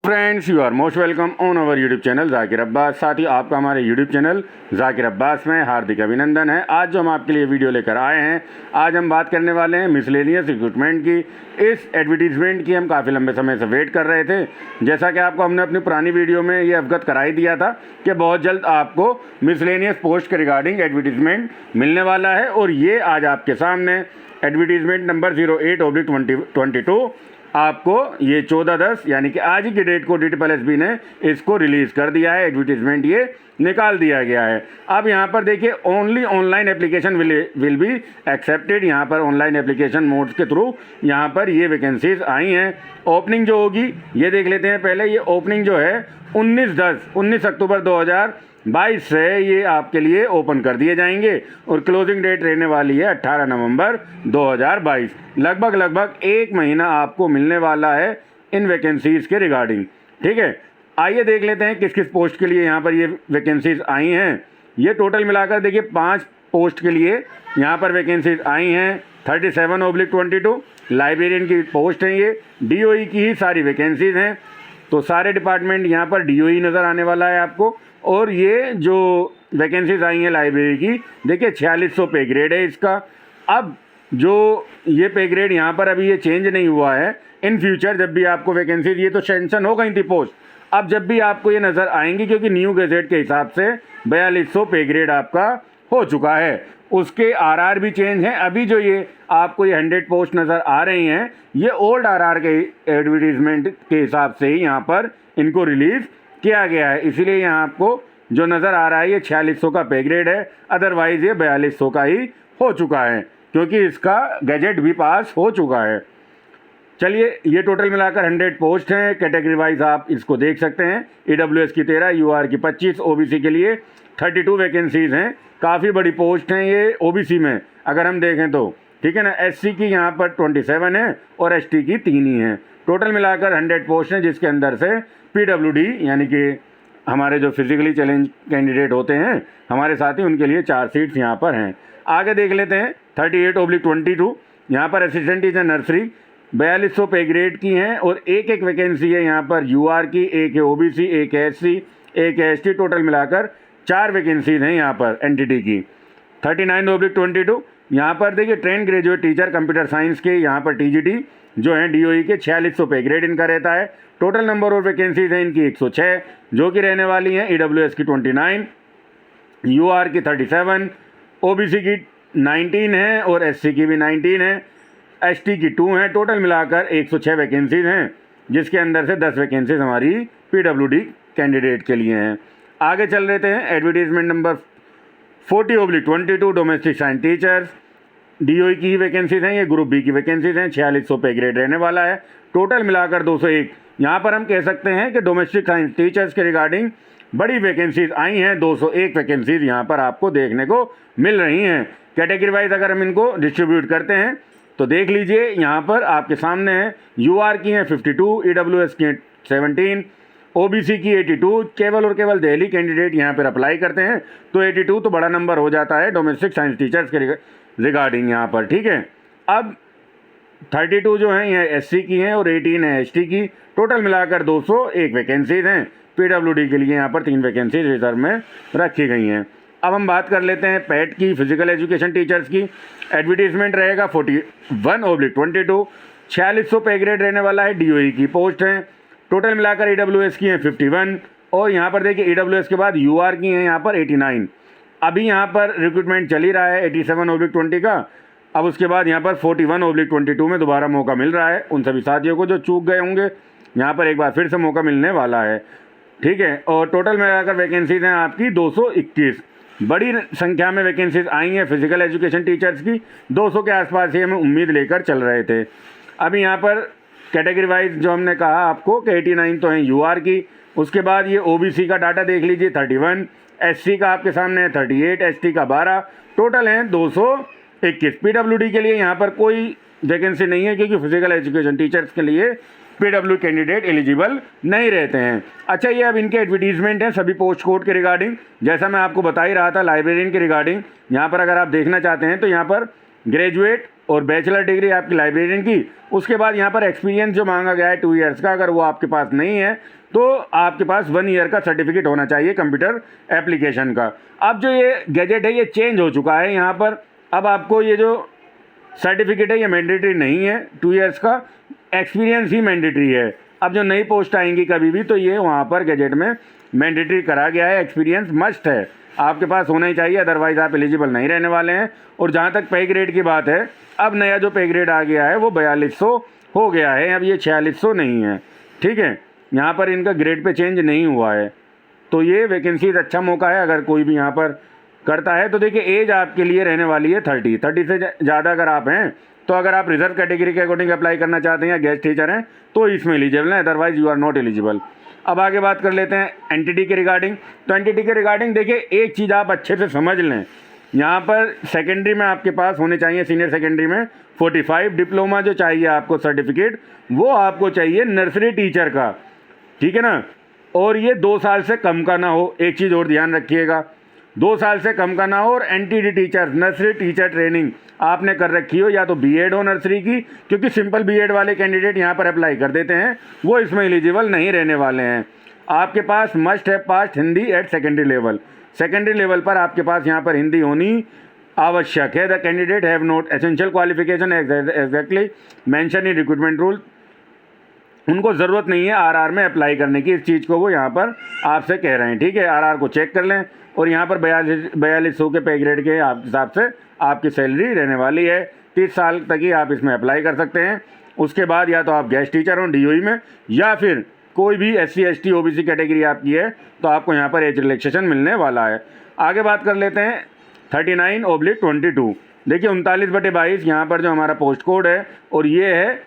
Friends, you are most welcome on our YouTube channel Zakir Abbas. साथ ही आपका हमारे यूट्यूब चैनल ज़ाकिर अब्बास में हार्दिक अभिनंदन है। आज जो हम आपके लिए वीडियो लेकर आए हैं, आज हम बात करने वाले हैं मिसलेनियस रिक्रूटमेंट की। इस एडवर्टीजमेंट की हम काफ़ी लंबे समय से वेट कर रहे थे। जैसा कि आपको हमने अपनी पुरानी वीडियो में ये अवगत कराई दिया था कि बहुत जल्द आपको मिसलेनियस पोस्ट के रिगार्डिंग एडवर्टीजमेंट मिलने वाला है, और ये आज आपके सामने एडवर्टीजमेंट नंबर 08/2022 आपको ये 14/10 यानी कि आज ही की डेट को DSSB ने इसको रिलीज़ कर दिया है। एडवर्टीजमेंट ये निकाल दिया गया है। अब यहाँ पर देखिए, only online application will be accepted. यहाँ पर ऑनलाइन एप्लीकेशन मोड्स के थ्रू यहाँ पर ये वैकेंसीज आई हैं। ओपनिंग जो होगी ये देख लेते हैं पहले। ये ओपनिंग जो है 19 अक्टूबर 2022 से ये आपके लिए ओपन कर दिए जाएंगे, और क्लोजिंग डेट रहने वाली है 18 नवंबर 2022। लगभग एक महीना आपको मिलने वाला है इन वैकेंसीज़ के रिगार्डिंग। ठीक है, आइए देख लेते हैं किस किस पोस्ट के लिए यहाँ पर ये वैकेंसीज़ आई हैं। ये टोटल मिलाकर देखिए 5 पोस्ट के लिए यहाँ पर वैकेंसीज़ आई हैं। 37/22 लाइब्रेरियन की पोस्ट हैं। ये DOE की ही सारी वैकेंसीज़ हैं, तो सारे डिपार्टमेंट यहाँ पर DOE नज़र आने वाला है आपको। और ये जो वैकेंसीज आई हैं लाइब्रेरी की, देखिए 4600 पे ग्रेड है इसका। अब जो ये पे ग्रेड यहाँ पर अभी ये चेंज नहीं हुआ है। इन फ्यूचर जब भी आपको वैकेंसीज, ये तो सेंक्शन हो गई थी पोस्ट, अब जब भी आपको ये नज़र आएंगी, क्योंकि न्यू गैजेट के हिसाब से 4200 पे ग्रेड आपका हो चुका है। उसके RR भी चेंज हैं। अभी जो ये आपको ये 100 पोस्ट नज़र आ रही हैं, ये ओल्ड RR के एडवर्टीजमेंट के हिसाब से ही यहाँ पर इनको रिलीज़ किया गया है। इसीलिए यहाँ आपको जो नज़र आ रहा है ये 4600 का पे ग्रेड है। अदरवाइज़ ये 4200 का ही हो चुका है, क्योंकि इसका गैजेट भी पास हो चुका है। चलिए, ये टोटल मिलाकर 100 पोस्ट हैं। कैटेगरी वाइज आप इसको देख सकते हैं। EWS की 13, UR की 25, OBC के लिए 32 वैकेंसीज़ हैं। काफ़ी बड़ी पोस्ट हैं ये OBC में अगर हम देखें तो। ठीक है ना। SC की यहाँ पर 27 है और ST की 3 ही हैं। टोटल मिलाकर 100 पोस्ट हैं, जिसके अंदर से PWD यानी कि हमारे जो फिजिकली चैलेंज कैंडिडेट होते हैं हमारे साथी, उनके लिए 4 सीट्स यहाँ पर हैं। आगे देख लेते हैं 38/22 यहाँ पर असिस्टेंट टीचर नर्सरी 4200 पे ग्रेड की हैं, और एक वैकेंसी है यहाँ पर UR की, एक है OBC, एक है SC, एक है ST। टोटल मिलाकर 4 वैकेंसीज हैं यहाँ पर NTT की। 39/22 यहाँ पर देखिए train graduate teacher computer science के यहाँ पर TGT जो हैं DOE के 4600 पे ग्रेड इनका रहता है। टोटल नंबर ऑफ वैकेंसीज हैं इनकी 106, जो कि रहने वाली हैं EWS की 29, UR की 37, OBC की 19 है और SC की भी 19 है, ST की 2 हैं। टोटल मिलाकर 106 वैकेंसीज हैं, जिसके अंदर से 10 वैकेंसीज हमारी PWD कैंडिडेट के लिए हैं। आगे चल रहे हैं। Advertisement number 40/22 domestic science teachers DOE की वैकेंसीज हैं। ये ग्रुप B की वैकेंसीज हैं। 4600 पे ग्रेड रहने वाला है। टोटल मिलाकर 201। यहाँ पर हम कह सकते हैं कि डोमेस्टिक साइंस टीचर्स के रिगार्डिंग बड़ी वैकेंसीज आई हैं। 201 वैकेंसीज यहाँ पर आपको देखने को मिल रही हैं। कैटेगरी वाइज अगर हम इनको डिस्ट्रीब्यूट करते हैं तो देख लीजिए, यहाँ पर आपके सामने है UR की हैं 52, EWS की 17, OBC की 82। केवल और केवल दिल्ली कैंडिडेट यहाँ पर अप्लाई करते हैं, तो 82 तो बड़ा नंबर हो जाता है डोमेस्टिक साइंस टीचर्स के रिगार्डिंग यहाँ पर। ठीक है, अब 32 जो हैं ये SC की हैं और 18 है ST की। टोटल मिलाकर 201 वैकेंसीज हैं। PWD के लिए यहाँ पर 3 वैकेंसीज रिजर्व में रखी गई हैं। अब हम बात कर लेते हैं PET की, फिजिकल एजुकेशन टीचर्स की। एडवर्टीजमेंट रहेगा 41/22 4600 पे ग्रेड रहने वाला है। DOE की पोस्ट हैं। टोटल मिलाकर EWS की हैं 51, और यहाँ पर देखिए EWS के बाद UR की हैं यहाँ पर 89। अभी यहाँ पर रिक्रूटमेंट चल ही रहा है 87/20 का। अब उसके बाद यहाँ पर 41/22 में दोबारा मौका मिल रहा है उन सभी साथियों को जो चूक गए होंगे। यहाँ पर एक बार फिर से मौका मिलने वाला है। ठीक है, और टोटल मिलाकर वैकेंसीज हैं आपकी 221। बड़ी संख्या में वैकेंसीज आई हैं फिजिकल एजुकेशन टीचर्स की। 200 के आसपास ही हम उम्मीद लेकर चल रहे थे। अभी यहाँ पर कैटेगरी वाइज जो हमने कहा आपको कि 89 तो हैं UR की। उसके बाद ये OBC का डाटा देख लीजिए 31, SC का आपके सामने है 38, ST का 12। टोटल हैं 221। PWD के लिए यहाँ पर कोई वैकेंसी नहीं है, क्योंकि फिजिकल एजुकेशन टीचर्स के लिए PW कैंडिडेट एलिजिबल नहीं रहते हैं। अच्छा, ये अब इनके एडवर्टीजमेंट हैं सभी पोस्ट कोड के रिगार्डिंग। जैसा मैं आपको बता ही रहा था लाइब्रेरियन के रिगार्डिंग, यहाँ पर अगर आप देखना चाहते हैं तो यहाँ पर ग्रेजुएट और बैचलर डिग्री आपकी लाइब्रेरियन की। उसके बाद यहाँ पर एक्सपीरियंस जो मांगा गया है 2 ईयर्स का, अगर वो आपके पास नहीं है तो आपके पास 1 ईयर का सर्टिफिकेट होना चाहिए कंप्यूटर एप्लीकेशन का। अब जो ये गैजेट है ये चेंज हो चुका है यहाँ पर। अब आपको ये जो सर्टिफिकेट है ये मैंडेटरी नहीं है, 2 ईयर्स का एक्सपीरियंस ही मैंडेटरी है। अब जो नई पोस्ट आएंगी कभी भी तो ये वहाँ पर गैजेट में मैंडेटरी करा गया है, एक्सपीरियंस मस्ट है, आपके पास होना ही चाहिए, अदरवाइज़ आप एलिजिबल नहीं रहने वाले हैं। और जहाँ तक पे ग्रेड की बात है, अब नया जो पे ग्रेड आ गया है वो 4200 हो गया है, अब ये 4600 नहीं है, ठीक है। यहाँ पर इनका ग्रेड पे चेंज नहीं हुआ है, तो ये वैकेंसीज अच्छा मौका है अगर कोई भी यहाँ पर करता है। तो देखिए एज आपके लिए रहने वाली है 30 से ज़्यादा अगर आप हैं, तो अगर आप रिजर्व कैटेगरी के अकॉर्डिंग अप्लाई करना चाहते हैं या गेस्ट टीचर हैं तो इसमें एलिजिबल हैं, otherwise you are not eligible. अब आगे बात कर लेते हैं एनटीटी के रिगार्डिंग। तो एनटीटी के रिगार्डिंग देखिए एक चीज़ आप अच्छे से समझ लें, यहाँ पर सेकेंडरी में आपके पास होने चाहिए, सीनियर सेकेंडरी में 45, डिप्लोमा जो चाहिए आपको सर्टिफिकेट वो आपको चाहिए नर्सरी टीचर का, ठीक है ना। और ये 2 साल से कम का ना हो, एक चीज़ और ध्यान रखिएगा, 2 साल से कम का ना हो। और NTT teacher nursery teacher training आपने कर रखी हो, या तो बीएड हो नर्सरी की, क्योंकि सिंपल बीएड वाले कैंडिडेट यहाँ पर अप्लाई कर देते हैं, वो इसमें एलिजिबल नहीं रहने वाले हैं। आपके पास मस्ट है passed Hindi at secondary level, secondary level पर आपके पास यहाँ पर हिंदी होनी आवश्यक है। The candidate have not essential qualification exactly mention in recruitment rule, उनको ज़रूरत नहीं है आरआर में अप्लाई करने की, इस चीज़ को वो यहाँ पर आपसे कह रहे हैं, ठीक है। आरआर को चेक कर लें। और यहाँ पर 4200 के पे ग्रेड के हिसाब से आपकी सैलरी रहने वाली है, 30 साल तक ही आप इसमें अप्लाई कर सकते हैं। उसके बाद या तो आप गेस्ट टीचर हों डीओई में, या फिर कोई भी SC ST OBC कैटेगरी आपकी है तो आपको यहाँ पर एज रिलैक्सेशन मिलने वाला है। आगे बात कर लेते हैं 39/22। देखिए 39/22 यहाँ पर जो हमारा पोस्ट कोड है, और ये है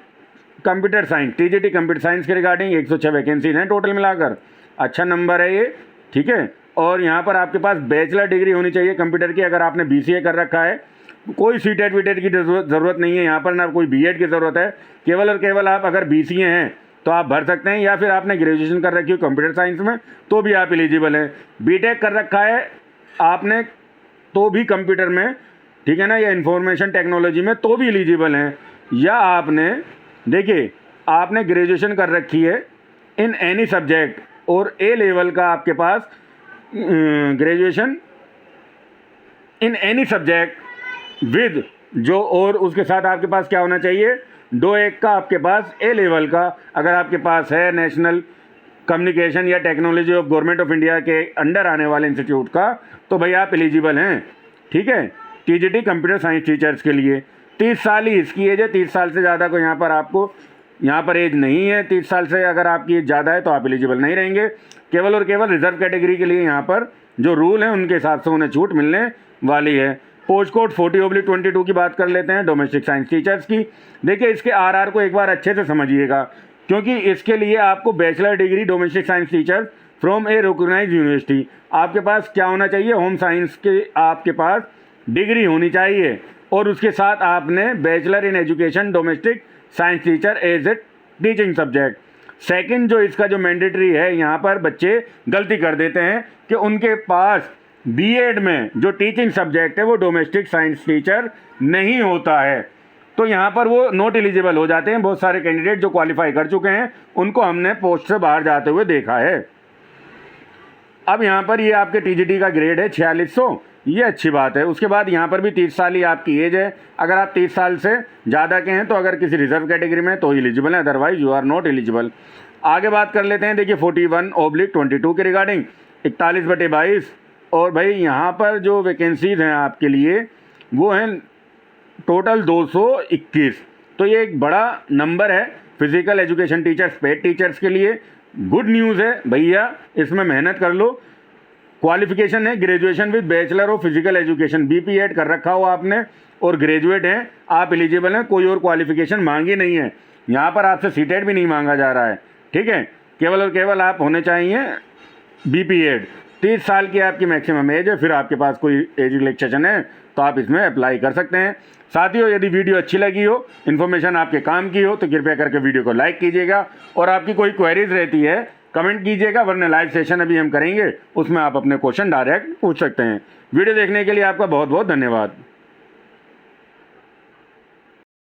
computer science, TGT computer science के रिगार्डिंग 106 वैकेंसीज हैं टोटल मिलाकर, अच्छा नंबर है ये, ठीक है। और यहाँ पर आपके पास बैचलर डिग्री होनी चाहिए कंप्यूटर की, अगर आपने BCA कर रखा है, कोई सीटेट वीटेट की ज़रूरत नहीं है यहाँ पर, ना कोई बीएड की ज़रूरत है, केवल और केवल आप अगर BCA हैं तो आप भर सकते हैं, या फिर आपने ग्रेजुएशन कर रखी हो कंप्यूटर साइंस में तो भी आप एलिजिबल हैं। बीटेक कर रखा है आपने तो भी कंप्यूटर में, ठीक है ना, या इंफॉर्मेशन टेक्नोलॉजी में तो भी एलिजिबल हैं, या आपने देखिए आपने ग्रेजुएशन कर रखी है इन एनी सब्जेक्ट और A लेवल का आपके पास graduation in any subject with जो, और उसके साथ आपके पास क्या होना चाहिए, 2-1 का आपके पास A लेवल का अगर आपके पास है नेशनल कम्युनिकेशन या technology of government of India के अंडर आने वाले इंस्टीट्यूट का, तो भाई आप एलिजिबल हैं, ठीक है। TGT कंप्यूटर साइंस टीचर्स के लिए 30 साल ही इसकी एज है, 30 साल से ज़्यादा को यहाँ पर आपको यहाँ पर एज नहीं है। 30 साल से अगर आपकी एज ज़्यादा है तो आप एलिजिबल नहीं रहेंगे। केवल और केवल रिजर्व कैटेगरी के लिए यहाँ पर जो रूल हैं उनके हिसाब से उन्हें छूट मिलने वाली है। पोस्ट कोड 40/22 की बात कर लेते हैं डोमेस्टिक साइंस टीचर्स की। देखिए इसके आरआर को एक बार अच्छे से समझिएगा, क्योंकि इसके लिए आपको bachelor degree domestic science teacher from a recognised university, आपके पास क्या होना चाहिए, होम साइंस के आपके पास डिग्री होनी चाहिए, और उसके साथ आपने bachelor in education domestic science teacher as a teaching subject. Second जो इसका जो मैंडेटरी है, यहाँ पर बच्चे गलती कर देते हैं कि उनके पास बीएड में जो टीचिंग सब्जेक्ट है वो डोमेस्टिक साइंस टीचर नहीं होता है, तो यहाँ पर वो नॉट एलिजिबल हो जाते हैं। बहुत सारे कैंडिडेट जो क्वालिफाई कर चुके हैं उनको हमने पोस्ट से बाहर जाते हुए देखा है। अब यहाँ पर ये आपके TGT का ग्रेड है 4600, ये अच्छी बात है। उसके बाद यहाँ पर भी 30 साल ही आपकी एज है, अगर आप 30 साल से ज़्यादा के हैं तो अगर किसी रिजर्व कैटेगरी में तो एलिजिबल है, otherwise you are not eligible. आगे बात कर लेते हैं देखिए 41/22 के रिगार्डिंग 41/22। और भाई यहाँ पर जो वैकेंसीज हैं आपके लिए वो हैं टोटल 221, तो ये एक बड़ा नंबर है physical education teachers, paid teachers के लिए। गुड न्यूज़ है भैया, इसमें मेहनत कर लो। क्वालिफिकेशन है graduation with bachelor of physical education, BPEd कर रखा हो आपने और ग्रेजुएट हैं, आप एलिजिबल हैं, कोई और क्वालिफिकेशन मांगी नहीं है। यहाँ पर आपसे सीटेट भी नहीं मांगा जा रहा है, ठीक है। केवल और केवल आप होने चाहिए BPEd। 30 साल की आपकी मैक्सिमम एज है, फिर आपके पास कोई एज रिलैक्सेशन है तो आप इसमें अप्लाई कर सकते हैं। साथियों यदि वीडियो अच्छी लगी हो, इन्फॉर्मेशन आपके काम की हो, तो कृपया करके वीडियो को लाइक कीजिएगा, और आपकी कोई क्वेरीज रहती है कमेंट कीजिएगा, वरना लाइव सेशन अभी हम करेंगे उसमें आप अपने क्वेश्चन डायरेक्ट पूछ सकते हैं। वीडियो देखने के लिए आपका बहुत बहुत धन्यवाद।